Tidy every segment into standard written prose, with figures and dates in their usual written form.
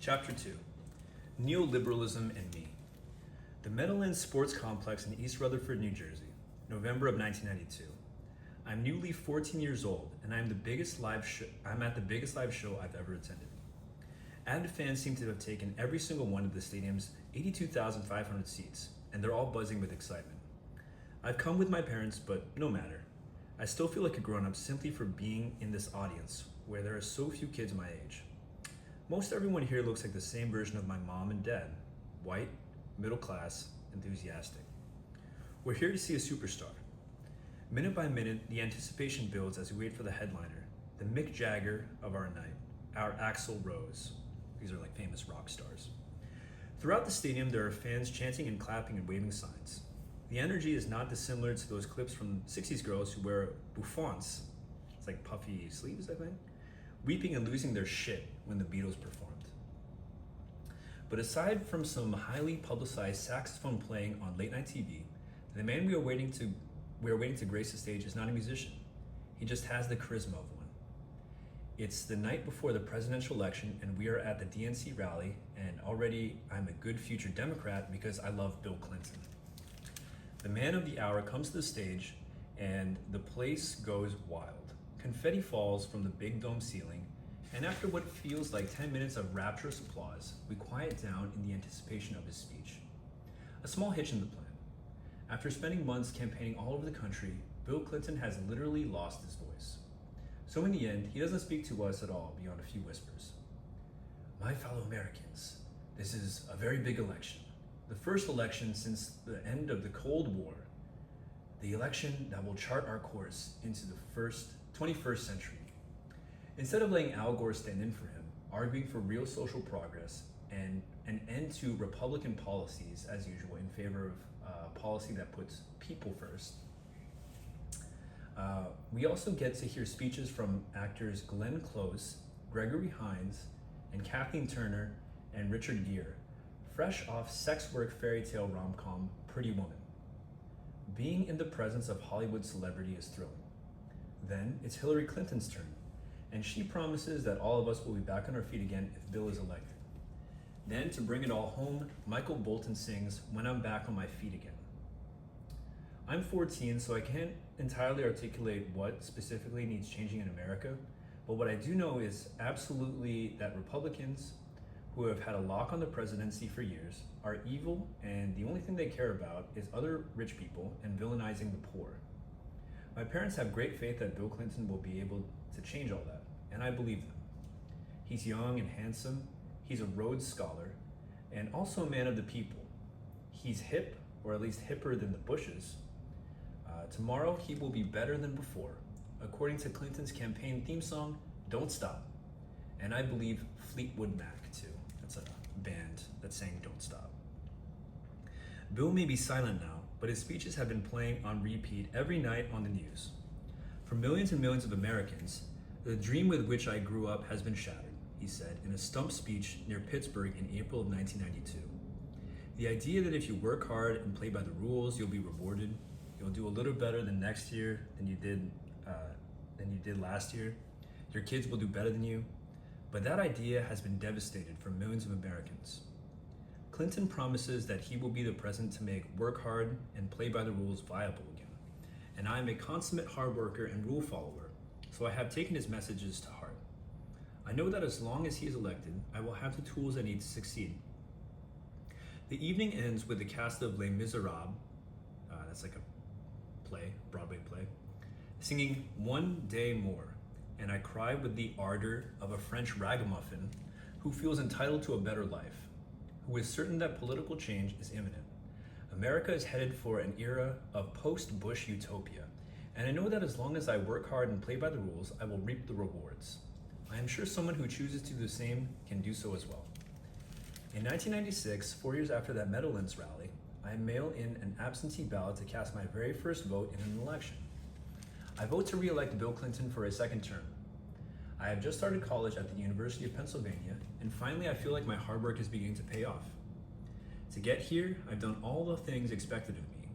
Chapter 2 Neoliberalism and Me. The Meadowlands Sports Complex in East Rutherford, New Jersey, November of 1992. I'm newly 14 years old, and I'm at the biggest live show I've ever attended. Avid fans seem to have taken every single one of the stadium's 82,500 seats, and they're all buzzing with excitement. I've come with my parents, but no matter. I still feel like a grown-up simply for being in this audience where there are so few kids my age. Most everyone here looks like the same version of my mom and dad. White, middle class, enthusiastic. We're here to see a superstar. Minute by minute, the anticipation builds as we wait for the headliner, the Mick Jagger of our night, our Axl Rose. These are like famous rock stars. Throughout the stadium, there are fans chanting and clapping and waving signs. The energy is not dissimilar to those clips from 60s girls who wear bouffants, it's like puffy sleeves, I think, weeping and losing their shit when the Beatles performed. But aside from some highly publicized saxophone playing on late night TV, the man we are waiting to grace the stage is not a musician. He just has the charisma of one. It's the night before the presidential election, and we are at the DNC rally, and already I'm a good future Democrat because I love Bill Clinton. The man of the hour comes to the stage, and the place goes wild. Confetti falls from the big dome ceiling, and after what feels like 10 minutes of rapturous applause, we quiet down in the anticipation of his speech. A small hitch in the plan. After spending months campaigning all over the country, Bill Clinton has literally lost his voice. So in the end, he doesn't speak to us at all beyond a few whispers. My fellow Americans, this is a very big election. The first election since the end of the Cold War. The election that will chart our course into the 21st century. Instead of letting Al Gore stand in for him, arguing for real social progress and an end to Republican policies as usual in favor of policy that puts people first, we also get to hear speeches from actors Glenn Close, Gregory Hines, and Kathleen Turner and Richard Gere, fresh off sex work fairy tale rom-com Pretty Woman. Being in the presence of Hollywood celebrity is thrilling. Then it's Hillary Clinton's turn, and she promises that all of us will be back on our feet again if Bill is elected. Then, to bring it all home, Michael Bolton sings When I'm Back on My Feet Again. I'm 14, so I can't entirely articulate what specifically needs changing in America, but what I do know is absolutely that Republicans, who have had a lock on the presidency for years, are evil, and the only thing they care about is other rich people and villainizing the poor. My parents have great faith that Bill Clinton will be able to change all that, and I believe them. He's young and handsome, he's a Rhodes Scholar, and also a man of the people. He's hip, or at least hipper than the Bushes. Tomorrow he will be better than before, according to Clinton's campaign theme song, Don't Stop. And I believe Fleetwood Mac too. That's a band that sang Don't Stop. Bill may be silent now, but his speeches have been playing on repeat every night on the news. For millions and millions of Americans, the dream with which I grew up has been shattered, he said in a stump speech near Pittsburgh in April of 1992. The idea that if you work hard and play by the rules, you'll be rewarded, you'll do a little better than next year than you did last year, your kids will do better than you, but that idea has been devastated for millions of Americans. Clinton promises that he will be the president to make work hard and play by the rules viable again. And I am a consummate hard worker and rule follower, so I have taken his messages to heart. I know that as long as he is elected, I will have the tools I need to succeed. The evening ends with the cast of Les Miserables, that's like a play, Broadway play, singing One Day More, and I cry with the ardor of a French ragamuffin who feels entitled to a better life, who is certain that political change is imminent. America is headed for an era of post-Bush utopia, and I know that as long as I work hard and play by the rules, I will reap the rewards. I am sure someone who chooses to do the same can do so as well. In 1996, 4 years after that Meadowlands rally, I mail in an absentee ballot to cast my very first vote in an election. I vote to re-elect Bill Clinton for a second term. I have just started college at the University of Pennsylvania, and finally I feel like my hard work is beginning to pay off. To get here, I've done all the things expected of me.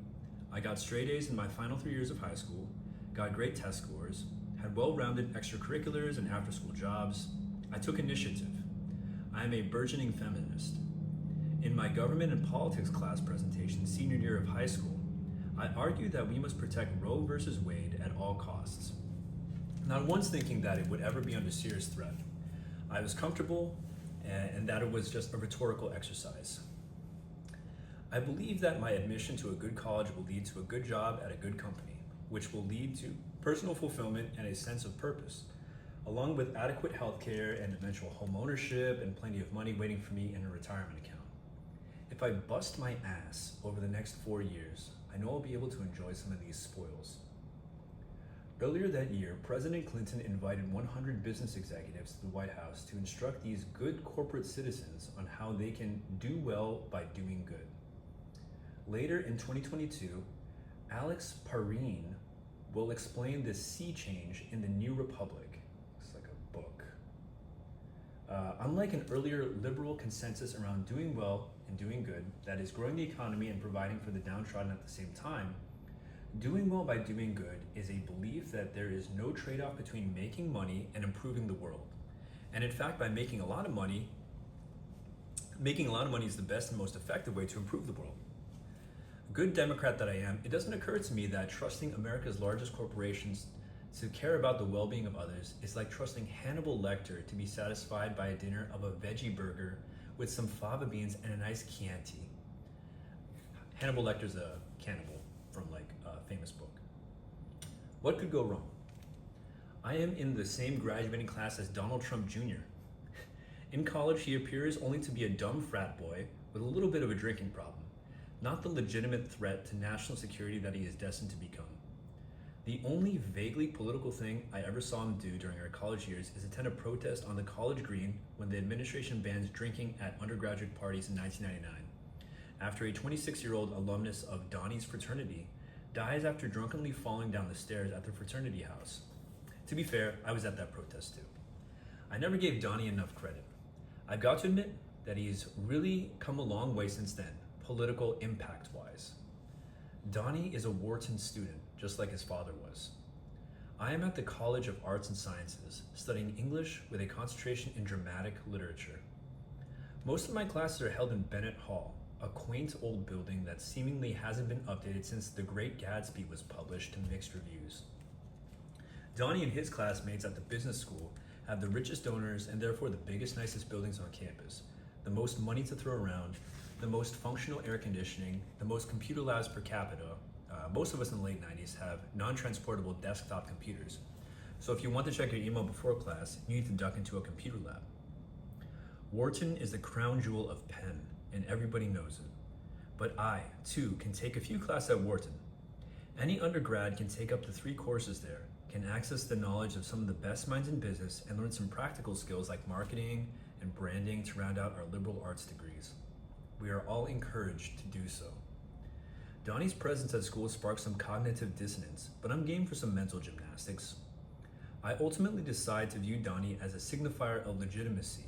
I got straight A's in my final 3 years of high school, got great test scores, had well-rounded extracurriculars and after-school jobs. I took initiative. I I'm a burgeoning feminist. In my government and politics class presentation, senior year of high school, I argued that we must protect Roe versus Wade at all costs. Not once thinking that it would ever be under serious threat. I was comfortable and that it was just a rhetorical exercise. I believe that my admission to a good college will lead to a good job at a good company, which will lead to personal fulfillment and a sense of purpose, along with adequate health care and eventual home ownership and plenty of money waiting for me in a retirement account. If I bust my ass over the next 4 years, I know I'll be able to enjoy some of these spoils. Earlier that year, President Clinton invited 100 business executives to the White House to instruct these good corporate citizens on how they can do well by doing good. Later in 2022, Alex Pareene will explain this sea change in The New Republic. It's like a book. Unlike an earlier liberal consensus around doing well and doing good, that is growing the economy and providing for the downtrodden at the same time, doing well by doing good is a belief that there is no trade-off between making money and improving the world. And in fact, by making a lot of money is the best and most effective way to improve the world. Good Democrat that I am, it doesn't occur to me that trusting America's largest corporations to care about the well-being of others is like trusting Hannibal Lecter to be satisfied by a dinner of a veggie burger with some fava beans and a nice Chianti. Hannibal Lecter's a cannibal from a famous book. What could go wrong? I am in the same graduating class as Donald Trump Jr. In college, he appears only to be a dumb frat boy with a little bit of a drinking problem, not the legitimate threat to national security that he is destined to become. The only vaguely political thing I ever saw him do during our college years is attend a protest on the college green when the administration bans drinking at undergraduate parties in 1999, after a 26-year-old alumnus of Donnie's fraternity dies after drunkenly falling down the stairs at the fraternity house. To be fair, I was at that protest too. I never gave Donnie enough credit. I've got to admit that he's really come a long way since then, political impact-wise. Donnie is a Wharton student, just like his father was. I am at the College of Arts and Sciences, studying English with a concentration in dramatic literature. Most of my classes are held in Bennett Hall, a quaint old building that seemingly hasn't been updated since The Great Gatsby was published to mixed reviews. Donnie and his classmates at the business school have the richest donors and therefore the biggest, nicest buildings on campus, the most money to throw around, the most functional air conditioning, the most computer labs per capita. Most of us in the late 90s have non-transportable desktop computers. So if you want to check your email before class, you need to duck into a computer lab. Wharton is the crown jewel of Penn, and everybody knows it. But I, too, can take a few classes at Wharton. Any undergrad can take up to 3 courses there, can access the knowledge of some of the best minds in business, and learn some practical skills like marketing and branding to round out our liberal arts degrees. We are all encouraged to do so. Donnie's presence at school sparked some cognitive dissonance, but I'm game for some mental gymnastics. I ultimately decide to view Donnie as a signifier of legitimacy,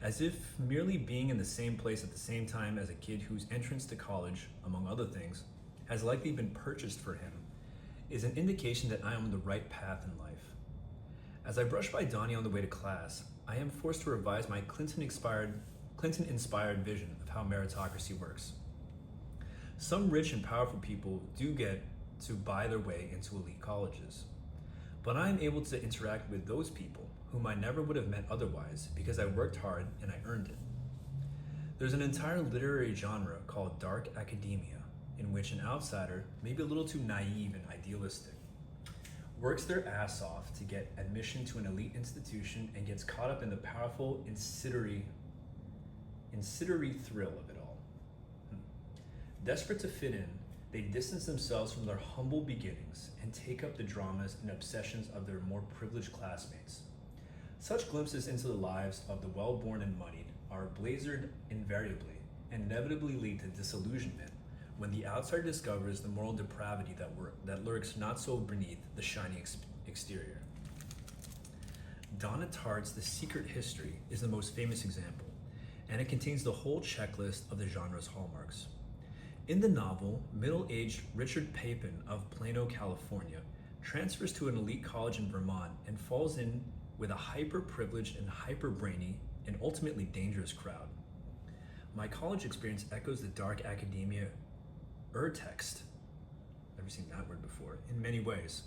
as if merely being in the same place at the same time as a kid whose entrance to college, among other things, has likely been purchased for him, is an indication that I am on the right path in life. As I brush by Donnie on the way to class, I am forced to revise my Clinton-inspired vision of how meritocracy works. Some rich and powerful people do get to buy their way into elite colleges, but I am able to interact with those people whom I never would have met otherwise because I worked hard and I earned it. There's an entire literary genre called dark academia, in which an outsider, maybe a little too naive and idealistic, works their ass off to get admission to an elite institution and gets caught up in the powerful incitatory thrill of it all. Desperate to fit in, they distance themselves from their humble beginnings and take up the dramas and obsessions of their more privileged classmates. Such glimpses into the lives of the well-born and moneyed are blazered invariably and inevitably lead to disillusionment when the outsider discovers the moral depravity that lurks not so beneath the shiny exterior. Donna Tartt's The Secret History is the most famous example, and it contains the whole checklist of the genre's hallmarks. In the novel, middle-aged Richard Papin of Plano, California, transfers to an elite college in Vermont and falls in with a hyper-privileged and hyper-brainy and ultimately dangerous crowd. My college experience echoes the dark academia urtext. Never seen that word before, in many ways.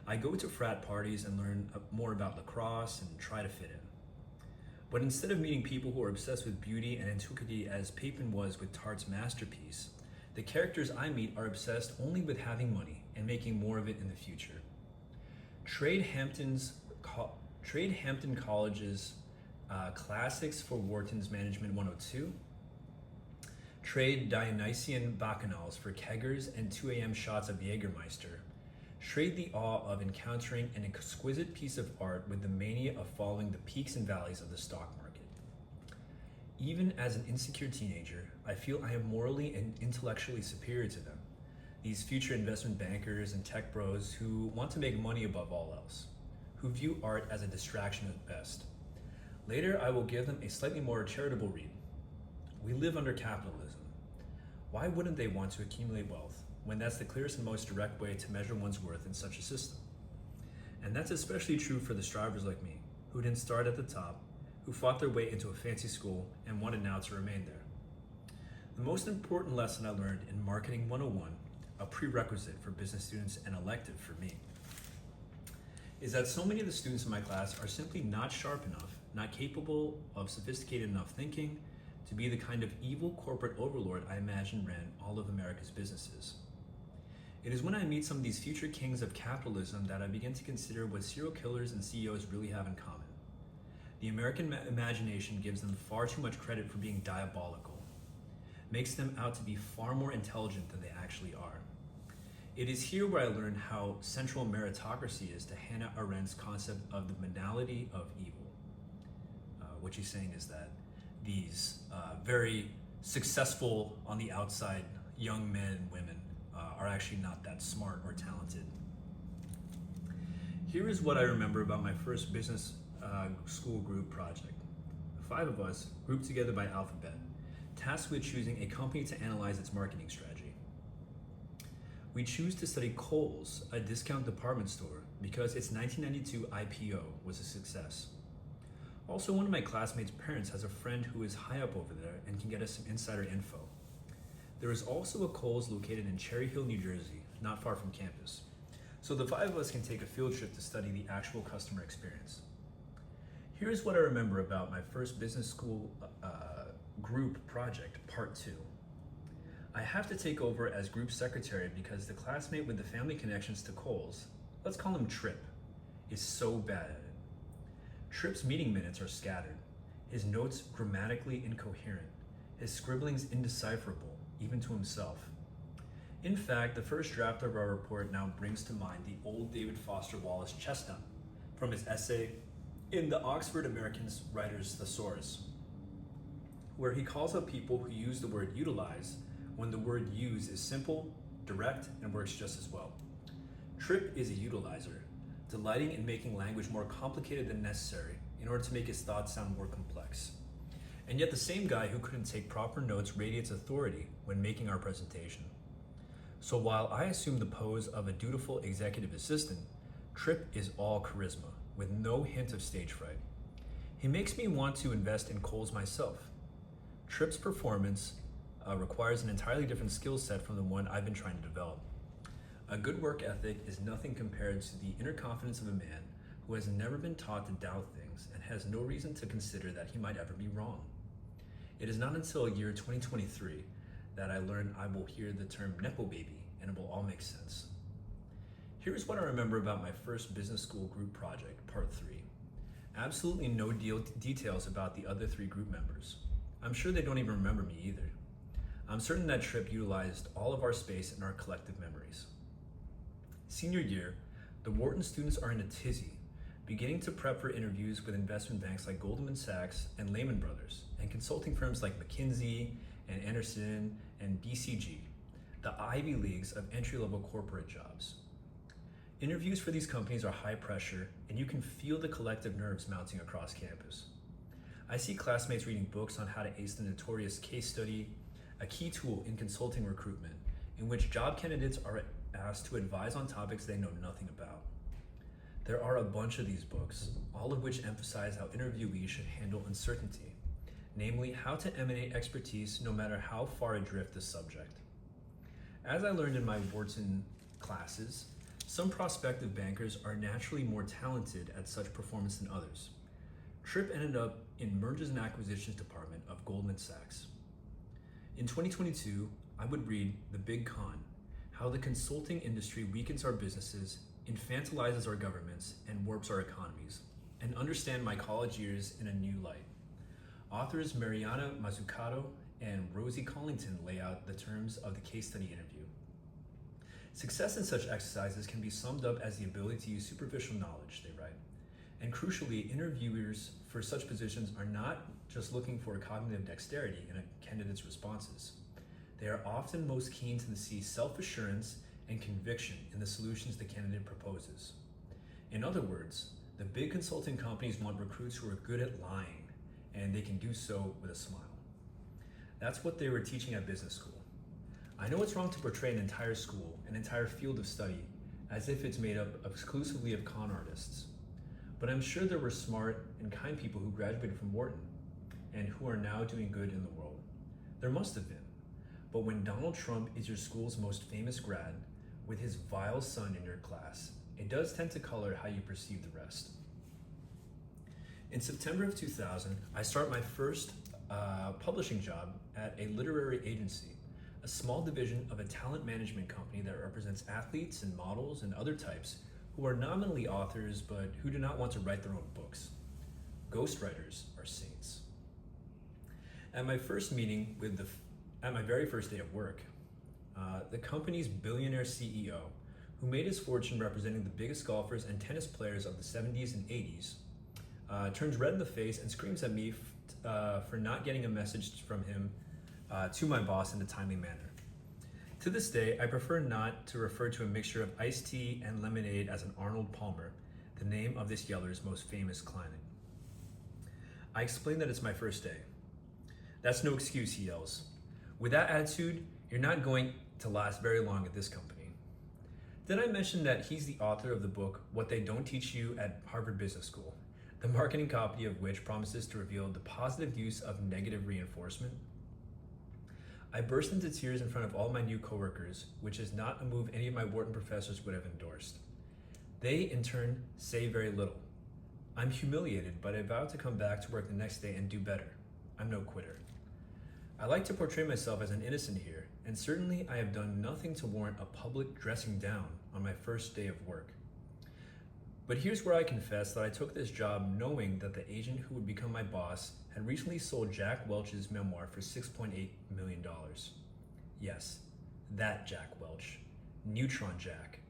I go to frat parties and learn more about lacrosse and try to fit in. But instead of meeting people who are obsessed with beauty and antiquity as Papin was with Tart's masterpiece, the characters I meet are obsessed only with having money and making more of it in the future. Trade Hampton College's Classics for Wharton's Management 102, trade Dionysian bacchanals for keggers and 2 a.m. shots of Jägermeister, trade the awe of encountering an exquisite piece of art with the mania of following the peaks and valleys of the stock market. Even as an insecure teenager, I feel I am morally and intellectually superior to them, these future investment bankers and tech bros who want to make money above all else, who view art as a distraction at best. Later, I will give them a slightly more charitable read. We live under capitalism. Why wouldn't they want to accumulate wealth when that's the clearest and most direct way to measure one's worth in such a system? And that's especially true for the strivers like me, who didn't start at the top, who fought their way into a fancy school and wanted now to remain there. The most important lesson I learned in Marketing 101, a prerequisite for business students and elective for me, is that so many of the students in my class are simply not sharp enough, not capable of sophisticated enough thinking to be the kind of evil corporate overlord I imagine ran all of America's businesses. It is when I meet some of these future kings of capitalism that I begin to consider what serial killers and CEOs really have in common. The American imagination gives them far too much credit for being diabolical, makes them out to be far more intelligent than they actually are. It is here where I learned how central meritocracy is to Hannah Arendt's concept of the banality of evil. What she's saying is that these very successful on the outside young men and women are actually not that smart or talented. Here is what I remember about my first business school group project. 5 of us, grouped together by alphabet, tasked with choosing a company to analyze its marketing strategy. We choose to study Kohl's, a discount department store, because its 1992 IPO was a success. Also, one of my classmates' parents has a friend who is high up over there and can get us some insider info. There is also a Kohl's located in Cherry Hill, New Jersey, not far from campus. So the 5 of us can take a field trip to study the actual customer experience. Here's what I remember about my first business school group project, part 2. I have to take over as group secretary because the classmate with the family connections to Kohl's, let's call him Trip, is so bad at it. Tripp's meeting minutes are scattered, his notes grammatically incoherent, his scribblings indecipherable, even to himself. In fact, the first draft of our report now brings to mind the old David Foster Wallace chestnut from his essay in the Oxford American Writers' Thesaurus, where he calls out people who use the word utilize when the word use is simple, direct, and works just as well. Tripp is a utilizer, delighting in making language more complicated than necessary in order to make his thoughts sound more complex. And yet the same guy who couldn't take proper notes radiates authority when making our presentation. So while I assume the pose of a dutiful executive assistant, Tripp is all charisma, with no hint of stage fright. He makes me want to invest in Kohl's myself. Tripp's performance requires an entirely different skill set from the one I've been trying to develop. A good work ethic is nothing compared to the inner confidence of a man who has never been taught to doubt things and has no reason to consider that he might ever be wrong. It is not until year 2023 that I learned I will hear the term Nepo baby and it will all make sense. Here's what I remember about my first business school group project, part 3. Absolutely no details about the other 3 group members. I'm sure they don't even remember me either. I'm certain that Tripp utilized all of our space in our collective memories. Senior year, the Wharton students are in a tizzy, beginning to prep for interviews with investment banks like Goldman Sachs and Lehman Brothers, and consulting firms like McKinsey and Anderson and BCG, the Ivy Leagues of entry-level corporate jobs. Interviews for these companies are high pressure, and you can feel the collective nerves mounting across campus. I see classmates reading books on how to ace the notorious case study, a key tool in consulting recruitment, in which job candidates are asked to advise on topics they know nothing about. There are a bunch of these books, all of which emphasize how interviewees should handle uncertainty, namely how to emanate expertise no matter how far adrift the subject. As I learned in my Wharton classes, some prospective bankers are naturally more talented at such performance than others. Tripp ended up in Mergers and Acquisitions Department of Goldman Sachs. In 2022, I would read The Big Con, how the consulting industry weakens our businesses, infantilizes our governments, and warps our economies, and understand my college years in a new light. Authors Mariana Mazzucato and Rosie Collington lay out the terms of the case study interview. Success in such exercises can be summed up as the ability to use superficial knowledge, they write. And crucially, interviewers for such positions are not just looking for cognitive dexterity in a candidate's responses. They are often most keen to see self-assurance and conviction in the solutions the candidate proposes. In other words, the big consulting companies want recruits who are good at lying, and they can do so with a smile. That's what they were teaching at business school. I know it's wrong to portray an entire school, an entire field of study, as if it's made up exclusively of con artists. But I'm sure there were smart and kind people who graduated from Wharton and who are now doing good in the world. There must have been. But when Donald Trump is your school's most famous grad, with his vile son in your class, it does tend to color how you perceive the rest. In September of 2000, I start my first publishing job at a literary agency, a small division of a talent management company that represents athletes and models and other types who are nominally authors but who do not want to write their own books. Ghostwriters are saints. At my first meeting at my very first day of work, the company's billionaire CEO, who made his fortune representing the biggest golfers and tennis players of the 70s and 80s, turns red in the face and screams at me for not getting a message from him to my boss in a timely manner. To this day, I prefer not to refer to a mixture of iced tea and lemonade as an Arnold Palmer, the name of this yeller's most famous client. I explain that it's my first day. That's no excuse, he yells. With that attitude, you're not going to last very long at this company. Did I mention that he's the author of the book, What They Don't Teach You at Harvard Business School, the marketing copy of which promises to reveal the positive use of negative reinforcement? I burst into tears in front of all my new coworkers, which is not a move any of my Wharton professors would have endorsed. They, in turn, say very little. I'm humiliated, but I vow to come back to work the next day and do better. I'm no quitter. I like to portray myself as an innocent here, and certainly I have done nothing to warrant a public dressing down on my first day of work. But here's where I confess that I took this job knowing that the agent who would become my boss had recently sold Jack Welch's memoir for $6.8 million. Yes, that Jack Welch, Neutron Jack,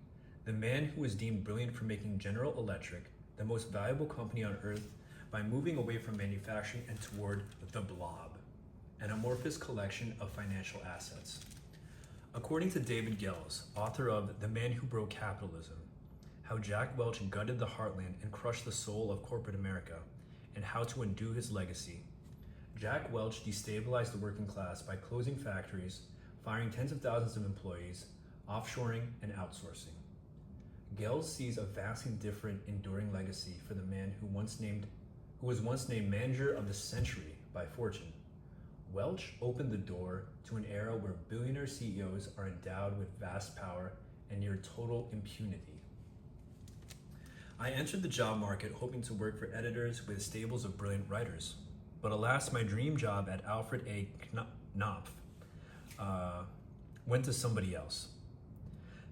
the man who was deemed brilliant for making General Electric the most valuable company on earth by moving away from manufacturing and toward the blob, an amorphous collection of financial assets. According to David Gelles, author of The Man Who Broke Capitalism, how Jack Welch gutted the heartland and crushed the soul of corporate America, and how to undo his legacy, Jack Welch destabilized the working class by closing factories, firing tens of thousands of employees, offshoring, and outsourcing. Gelles sees a vastly different, enduring legacy for the man who was once named Manager of the Century by Fortune. Welch opened the door to an era where billionaire CEOs are endowed with vast power and near total impunity. I entered the job market hoping to work for editors with stables of brilliant writers, but alas, my dream job at Alfred A. Knopf went to somebody else.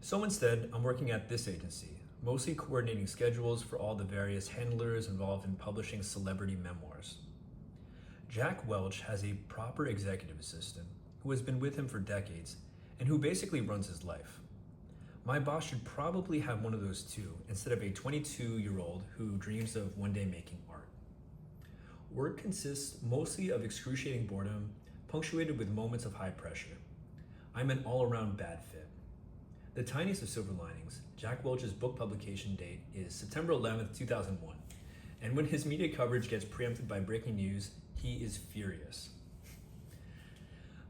So instead, I'm working at this agency, mostly coordinating schedules for all the various handlers involved in publishing celebrity memoirs. Jack Welch has a proper executive assistant who has been with him for decades and who basically runs his life. My boss should probably have one of those too, instead of a 22-year-old who dreams of one day making art. Work consists mostly of excruciating boredom, punctuated with moments of high pressure. I'm an all-around bad fit. The tiniest of silver linings, Jack Welch's book publication date is September 11th, 2001, and when his media coverage gets preempted by breaking news, he is furious.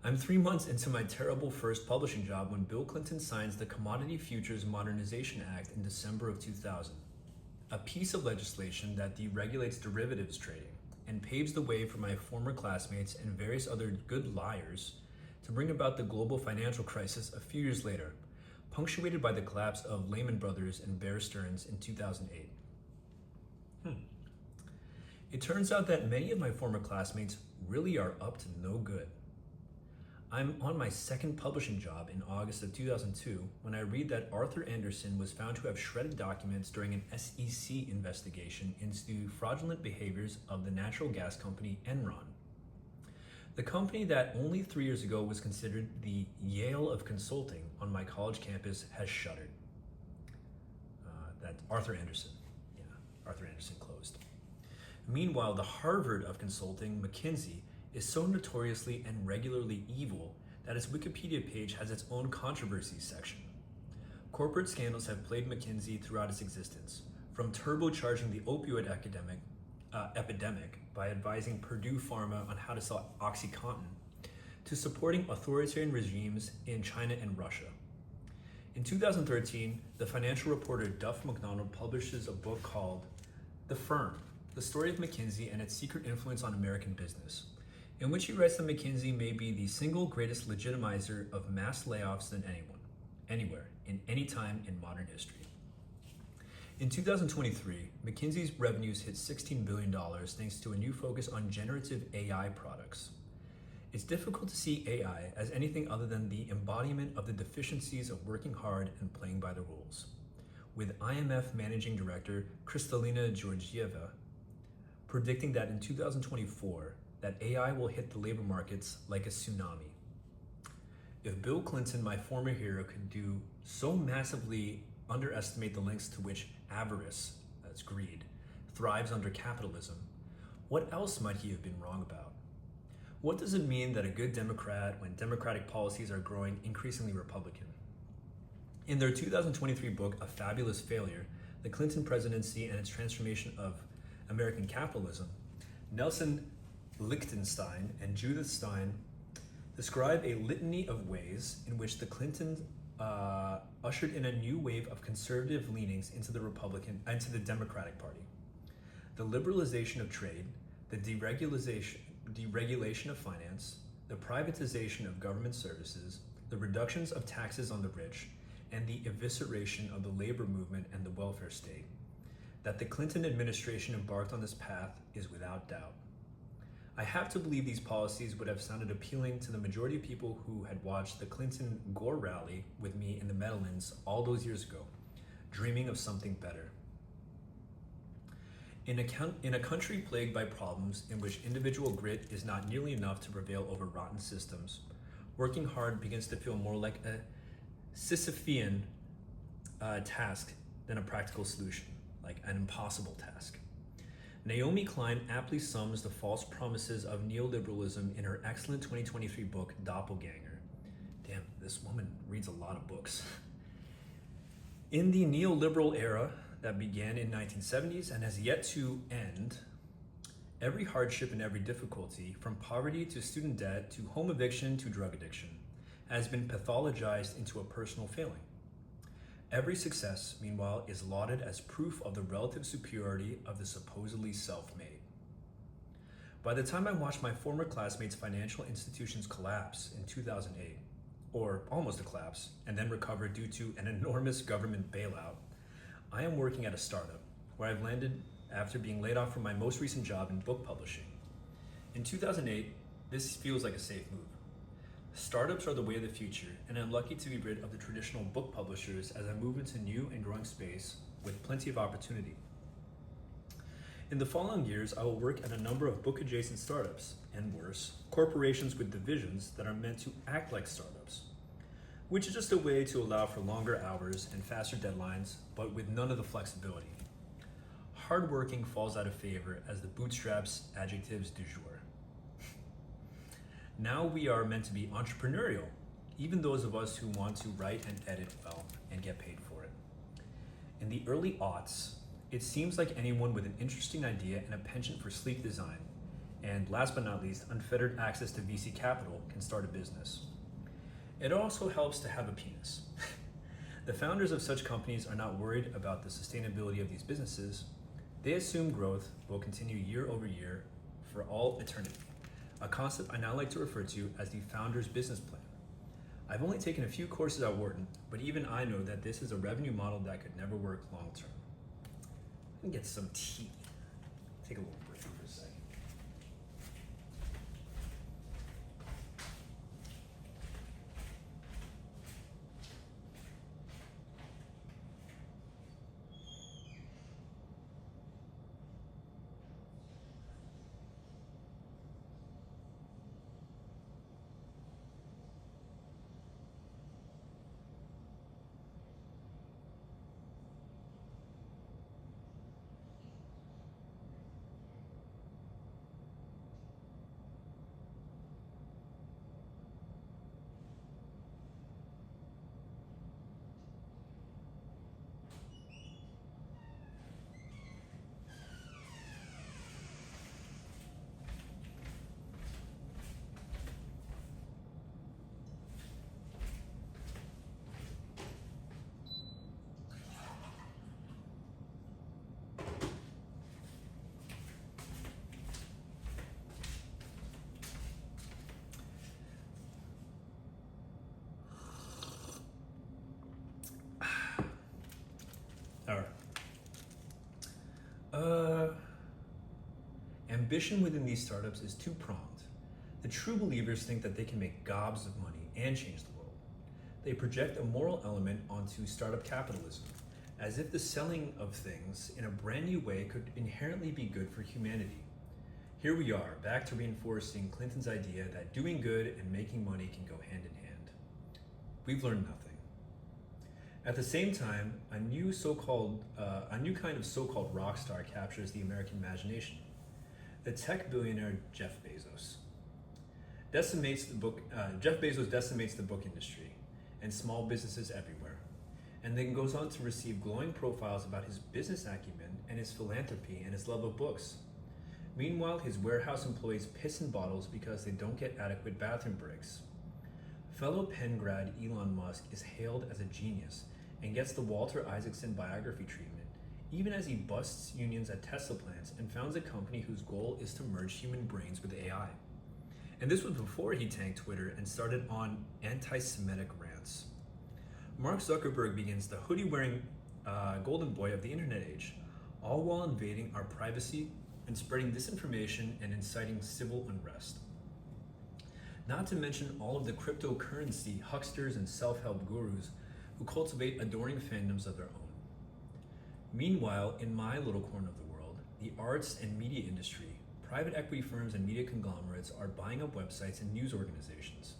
I'm 3 months into my terrible first publishing job when Bill Clinton signs the Commodity Futures Modernization Act in December of 2000. a piece of legislation that deregulates derivatives trading and paves the way for my former classmates and various other good liars to bring about the global financial crisis a few years later, punctuated by the collapse of Lehman Brothers and Bear Stearns in 2008. It turns out that many of my former classmates really are up to no good. I'm on my second publishing job in August of 2002 when I read that Arthur Andersen was found to have shredded documents during an SEC investigation into fraudulent behaviors of the natural gas company Enron. The company that only 3 years ago was considered the Yale of consulting on my college campus has shuttered. That's Arthur Andersen. Yeah, Arthur Andersen closed. Meanwhile, the Harvard of consulting, McKinsey, is so notoriously and regularly evil that its Wikipedia page has its own controversies section. Corporate scandals have plagued McKinsey throughout its existence, from turbocharging the opioid epidemic by advising Purdue Pharma on how to sell OxyContin, to supporting authoritarian regimes in China and Russia. In 2013, the financial reporter Duff McDonald publishes a book called The Firm, The Story of McKinsey and Its Secret Influence on American Business, in which he writes that McKinsey may be the single greatest legitimizer of mass layoffs than anyone, anywhere, in any time in modern history. In 2023, McKinsey's revenues hit $16 billion thanks to a new focus on generative AI products. It's difficult to see AI as anything other than the embodiment of the deficiencies of working hard and playing by the rules, with IMF Managing Director Kristalina Georgieva predicting that in 2024, that AI will hit the labor markets like a tsunami. If Bill Clinton, my former hero, could do so massively underestimate the lengths to which avarice, that's greed, thrives under capitalism, what else might he have been wrong about? What does it mean that a good Democrat when Democratic policies are growing increasingly Republican? In their 2023 book, A Fabulous Failure, The Clinton Presidency and Its Transformation of American Capitalism, Nelson Lichtenstein and Judith Stein describe a litany of ways in which the Clintons ushered in a new wave of conservative leanings into the Democratic Party. The liberalization of trade, the deregulation of finance, the privatization of government services, the reductions of taxes on the rich, and the evisceration of the labor movement and the welfare state. That the Clinton administration embarked on this path is without doubt. I have to believe these policies would have sounded appealing to the majority of people who had watched the Clinton Gore rally with me in the Meadowlands all those years ago, dreaming of something better. In a country plagued by problems in which individual grit is not nearly enough to prevail over rotten systems, working hard begins to feel more like a Sisyphean task than a practical solution, like an impossible task. Naomi Klein aptly sums the false promises of neoliberalism in her excellent 2023 book, Doppelganger. Damn, this woman reads a lot of books. In the neoliberal era that began in 1970s and has yet to end, every hardship and every difficulty, from poverty to student debt to home eviction to drug addiction, has been pathologized into a personal failing. Every success, meanwhile, is lauded as proof of the relative superiority of the supposedly self-made. By the time I watched my former classmates' financial institutions collapse in 2008, or almost a collapse, and then recover due to an enormous government bailout, I am working at a startup where I've landed after being laid off from my most recent job in book publishing. In 2008, this feels like a safe move. Startups are the way of the future, and I'm lucky to be rid of the traditional book publishers as I move into new and growing space with plenty of opportunity. In the following years, I will work at a number of book-adjacent startups, and worse, corporations with divisions that are meant to act like startups, which is just a way to allow for longer hours and faster deadlines, but with none of the flexibility. Hardworking falls out of favor as the bootstraps adjectives du jour. Now we are meant to be entrepreneurial, even those of us who want to write and edit well and get paid for it. In the early aughts, it seems like anyone with an interesting idea and a penchant for sleek design, and last but not least, unfettered access to VC capital, can start a business. It also helps to have a penis. The founders of such companies are not worried about the sustainability of these businesses. They assume growth will continue year over year for all eternity, a concept I now like to refer to as the founder's business plan. I've only taken a few courses at Wharton, but even I know that this is a revenue model that could never work long term. Let me get some tea. Take a little break for a second. All right. Ambition within these startups is two-pronged. The true believers think that they can make gobs of money and change the world. They project a moral element onto startup capitalism, as if the selling of things in a brand new way could inherently be good for humanity. Here we are, back to reinforcing Clinton's idea that doing good and making money can go hand in hand. We've learned nothing. At the same time, a new kind of so-called rock star captures the American imagination. The tech billionaire Jeff Bezos. Jeff Bezos decimates the book industry and small businesses everywhere, and then goes on to receive glowing profiles about his business acumen and his philanthropy and his love of books. Meanwhile, his warehouse employees piss in bottles because they don't get adequate bathroom breaks. Fellow Penn grad Elon Musk is hailed as a genius and gets the Walter Isaacson biography treatment, even as he busts unions at Tesla plants and founds a company whose goal is to merge human brains with AI. And this was before he tanked Twitter and started on anti-Semitic rants. Mark Zuckerberg begins the hoodie-wearing golden boy of the internet age, all while invading our privacy and spreading disinformation and inciting civil unrest. Not to mention all of the cryptocurrency hucksters and self-help gurus who cultivate adoring fandoms of their own. Meanwhile, in my little corner of the world, the arts and media industry, private equity firms and media conglomerates are buying up websites and news organizations.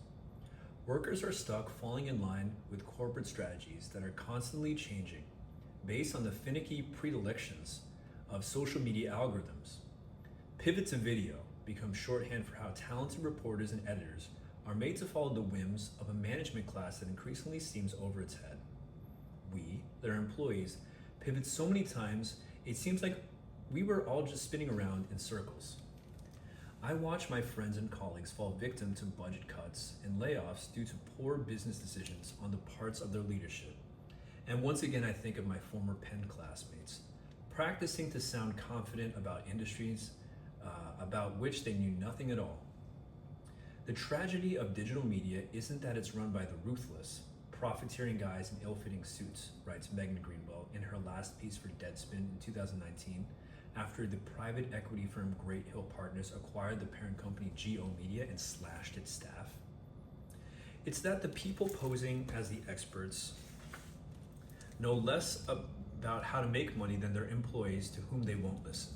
Workers are stuck falling in line with corporate strategies that are constantly changing based on the finicky predilections of social media algorithms. Pivot to video becomes shorthand for how talented reporters and editors are made to follow the whims of a management class that increasingly seems over its head. We, their employees, pivot so many times, it seems like we were all just spinning around in circles. I watch my friends and colleagues fall victim to budget cuts and layoffs due to poor business decisions on the parts of their leadership. And once again, I think of my former Penn classmates, practicing to sound confident about industries about which they knew nothing at all. The tragedy of digital media isn't that it's run by the ruthless, profiteering guys in ill-fitting suits, writes Megan Greenwell in her last piece for Deadspin in 2019, after the private equity firm Great Hill Partners acquired the parent company GO Media and slashed its staff. It's that the people posing as the experts know less about how to make money than their employees to whom they won't listen.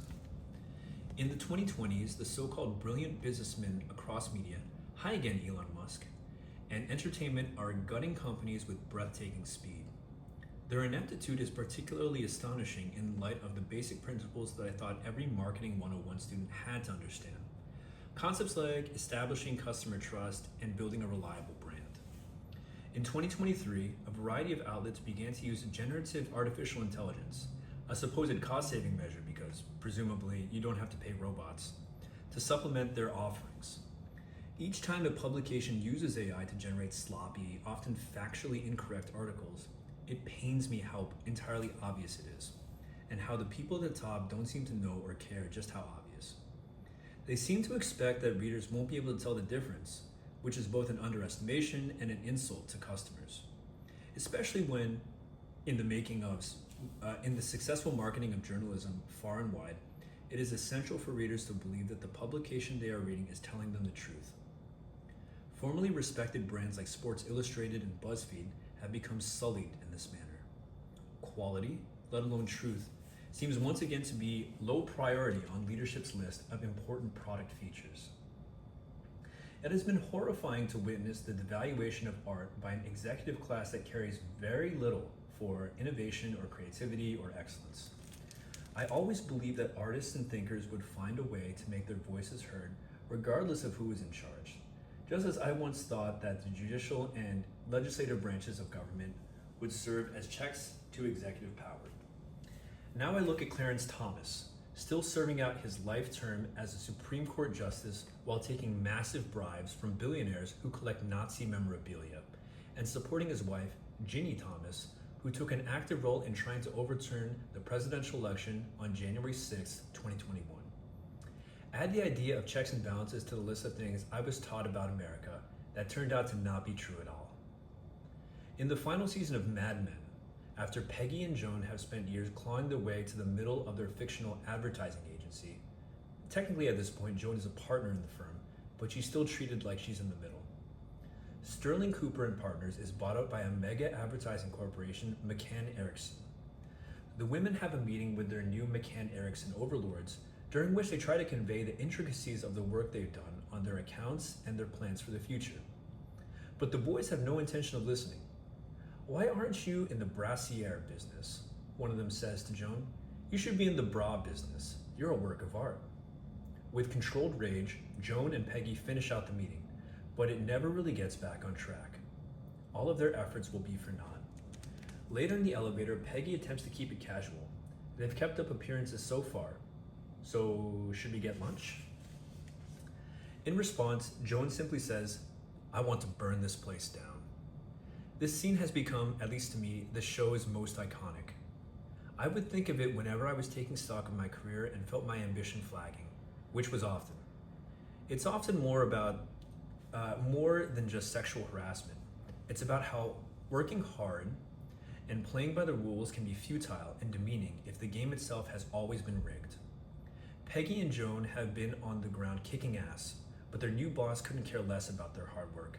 In the 2020s, the so-called brilliant businessmen across media, hi again Elon Musk, and entertainment are gutting companies with breathtaking speed. Their ineptitude is particularly astonishing in light of the basic principles that I thought every marketing 101 student had to understand. Concepts like establishing customer trust and building a reliable brand. In 2023, a variety of outlets began to use generative artificial intelligence, a supposed cost-saving measure because presumably you don't have to pay robots, to supplement their offerings. Each time a publication uses AI to generate sloppy, often factually incorrect articles, It pains me how entirely obvious it is, and how the people at the top don't seem to know or care just how obvious. They seem to expect that readers won't be able to tell the difference, which is both an underestimation and an insult to customers, especially when, in the successful marketing of journalism far and wide, it is essential for readers to believe that the publication they are reading is telling them the truth. Formerly respected brands like Sports Illustrated and BuzzFeed have become sullied in this manner. Quality, let alone truth, seems once again to be low priority on leadership's list of important product features. It has been horrifying to witness the devaluation of art by an executive class that cares very little for innovation or creativity or excellence. I always believed that artists and thinkers would find a way to make their voices heard regardless of who is in charge, just as I once thought that the judicial and legislative branches of government would serve as checks to executive power. Now I look at Clarence Thomas, still serving out his life term as a Supreme Court justice while taking massive bribes from billionaires who collect Nazi memorabilia, and supporting his wife, Ginny Thomas, who took an active role in trying to overturn the presidential election on January 6, 2021. Add the idea of checks and balances to the list of things I was taught about America that turned out to not be true at all. In the final season of Mad Men, after Peggy and Joan have spent years clawing their way to the middle of their fictional advertising agency, technically at this point Joan is a partner in the firm, but she's still treated like she's in the middle. Sterling Cooper and Partners is bought out by a mega advertising corporation, McCann Erickson. The women have a meeting with their new McCann Erickson overlords, during which they try to convey the intricacies of the work they've done on their accounts and their plans for the future. But the boys have no intention of listening. "Why aren't you in the brassiere business?" one of them says to Joan. "You should be in the bra business. You're a work of art." With controlled rage, Joan and Peggy finish out the meeting, but it never really gets back on track. All of their efforts will be for naught. Later in the elevator, Peggy attempts to keep it casual. They've kept up appearances so far, so should we get lunch? In response, Joan simply says, "I want to burn this place down." This scene has become, at least to me, the show's most iconic. I would think of it whenever I was taking stock of my career and felt my ambition flagging, which was often. It's often more than just sexual harassment. It's about how working hard and playing by the rules can be futile and demeaning if the game itself has always been rigged. Peggy and Joan have been on the ground kicking ass, but their new boss couldn't care less about their hard work.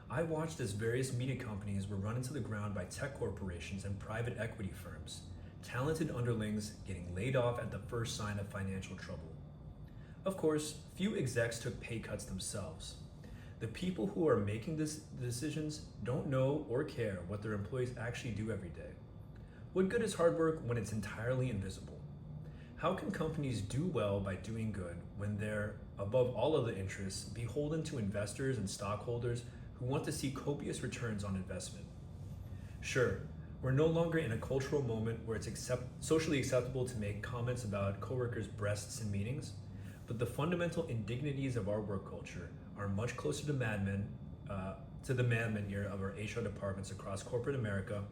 I watched as various media companies were run into the ground by tech corporations and private equity firms, talented underlings getting laid off at the first sign of financial trouble. Of course, few execs took pay cuts themselves. The people who are making the decisions don't know or care what their employees actually do every day. What good is hard work when it's entirely invisible? How can companies do well by doing good when they're, above all other interests, beholden to investors and stockholders who want to see copious returns on investment? Sure, we're no longer in a cultural moment where it's socially acceptable to make comments about coworkers' breasts in meetings, but the fundamental indignities of our work culture are much closer to the Mad Men era of our HR departments across corporate America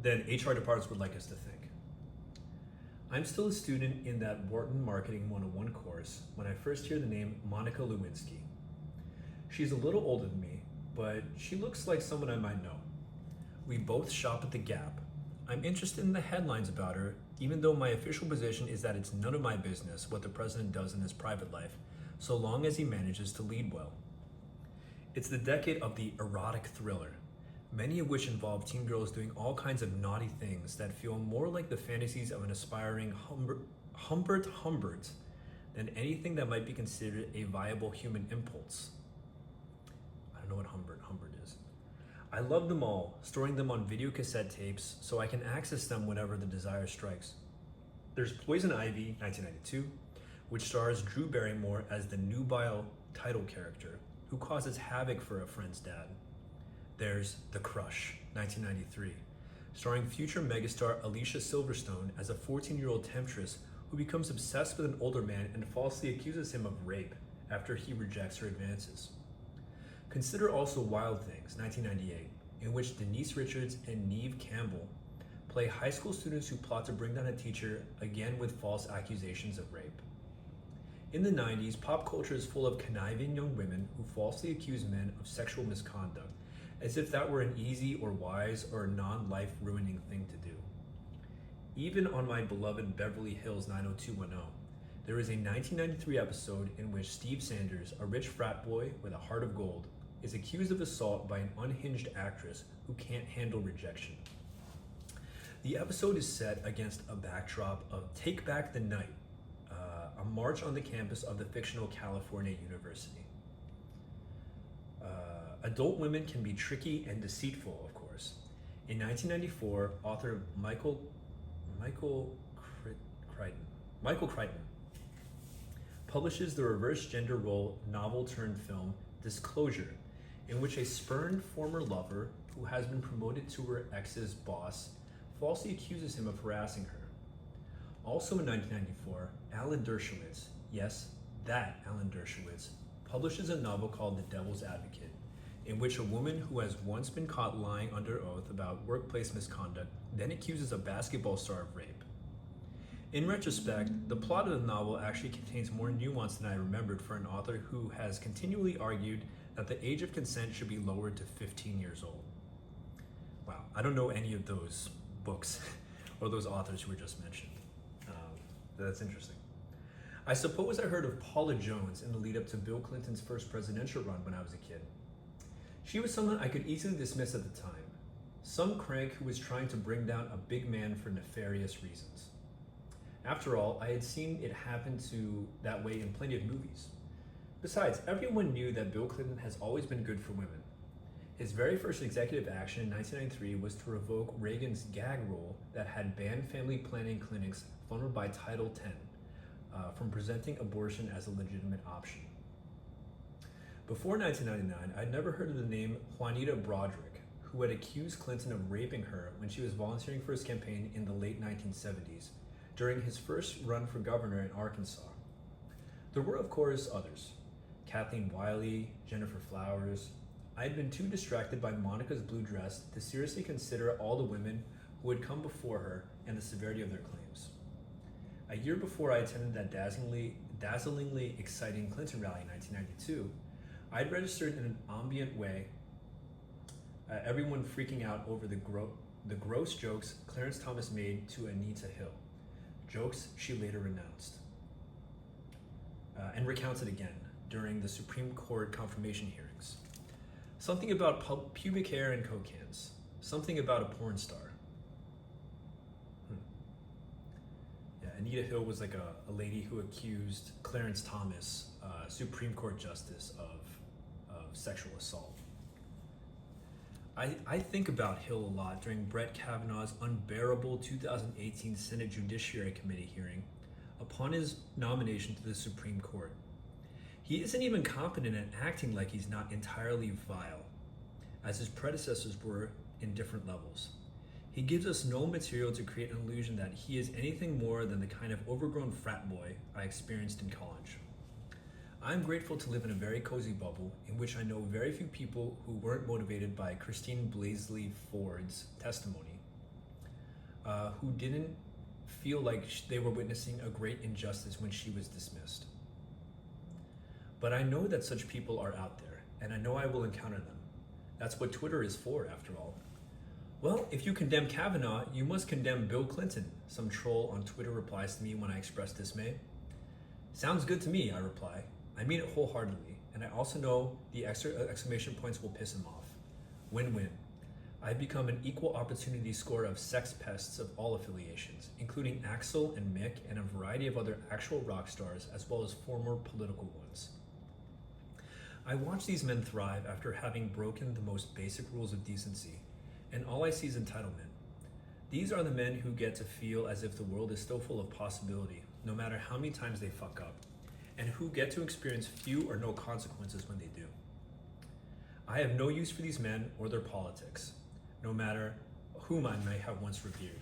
than HR departments would like us to think. I'm still a student in that Wharton Marketing 101 course when I first hear the name Monica Lewinsky. She's a little older than me, but she looks like someone I might know. We both shop at the Gap. I'm interested in the headlines about her, even though my official position is that it's none of my business what the president does in his private life, so long as he manages to lead well. It's the decade of the erotic thriller, many of which involve teen girls doing all kinds of naughty things that feel more like the fantasies of an aspiring Humbert Humbert than anything that might be considered a viable human impulse. I don't know what Humbert is. I love them all, storing them on video cassette tapes so I can access them whenever the desire strikes. There's Poison Ivy, 1992, which stars Drew Barrymore as the nubile title character who causes havoc for a friend's dad. There's The Crush, 1993, starring future megastar Alicia Silverstone as a 14-year-old temptress who becomes obsessed with an older man and falsely accuses him of rape after he rejects her advances. Consider also Wild Things, 1998, in which Denise Richards and Neve Campbell play high school students who plot to bring down a teacher, again with false accusations of rape. In the 90s, pop culture is full of conniving young women who falsely accuse men of sexual misconduct, as if that were an easy or wise or non-life-ruining thing to do. Even on my beloved Beverly Hills 90210, there is a 1993 episode in which Steve Sanders, a rich frat boy with a heart of gold, is accused of assault by an unhinged actress who can't handle rejection. The episode is set against a backdrop of Take Back the Night, a march on the campus of the fictional California University. Adult women can be tricky and deceitful, of course. In 1994, author Michael Crichton publishes the reverse gender role novel-turned-film Disclosure, in which a spurned former lover who has been promoted to her ex's boss falsely accuses him of harassing her. Also in 1994, Alan Dershowitz, yes, that Alan Dershowitz, publishes a novel called The Devil's Advocate, in which a woman who has once been caught lying under oath about workplace misconduct then accuses a basketball star of rape. In retrospect, the plot of the novel actually contains more nuance than I remembered for an author who has continually argued that the age of consent should be lowered to 15 years old. Wow, I don't know any of those books or those authors who were just mentioned. That's interesting. I suppose I heard of Paula Jones in the lead up to Bill Clinton's first presidential run when I was a kid. She was someone I could easily dismiss at the time. Some crank who was trying to bring down a big man for nefarious reasons. After all, I had seen it happen that way in plenty of movies. Besides, everyone knew that Bill Clinton has always been good for women. His very first executive action in 1993 was to revoke Reagan's gag rule that had banned family planning clinics funded by Title X from presenting abortion as a legitimate option. Before 1999, I'd never heard of the name Juanita Broderick, who had accused Clinton of raping her when she was volunteering for his campaign in the late 1970s, during his first run for governor in Arkansas. There were, of course, others. Kathleen Wiley, Jennifer Flowers. I had been too distracted by Monica's blue dress to seriously consider all the women who had come before her and the severity of their claims. A year before I attended that dazzlingly exciting Clinton rally in 1992, I had registered in an ambient way, everyone freaking out over the gross jokes Clarence Thomas made to Anita Hill, jokes she later renounced, and recounted again during the Supreme Court confirmation hearings. Something about pubic hair and Coke cans. Something about a porn star. Yeah, Anita Hill was like a lady who accused Clarence Thomas, Supreme Court Justice, of sexual assault. I think about Hill a lot during Brett Kavanaugh's unbearable 2018 Senate Judiciary Committee hearing upon his nomination to the Supreme Court. He isn't even competent at acting like he's not entirely vile, as his predecessors were in different levels. He gives us no material to create an illusion that he is anything more than the kind of overgrown frat boy I experienced in college. I'm grateful to live in a very cozy bubble in which I know very few people who weren't motivated by Christine Blasey Ford's testimony, who didn't feel like they were witnessing a great injustice when she was dismissed. But I know that such people are out there, and I know I will encounter them. That's what Twitter is for, after all. Well, if you condemn Kavanaugh, you must condemn Bill Clinton, some troll on Twitter replies to me when I express dismay. Sounds good to me, I reply. I mean it wholeheartedly, and I also know the extra exclamation points will piss him off. Win-win. I've become an equal opportunity scorer of sex pests of all affiliations, including Axel and Mick and a variety of other actual rock stars, as well as former political ones. I watch these men thrive after having broken the most basic rules of decency, and all I see is entitlement. These are the men who get to feel as if the world is still full of possibility, no matter how many times they fuck up, and who get to experience few or no consequences when they do. I have no use for these men or their politics, no matter whom I may have once revered.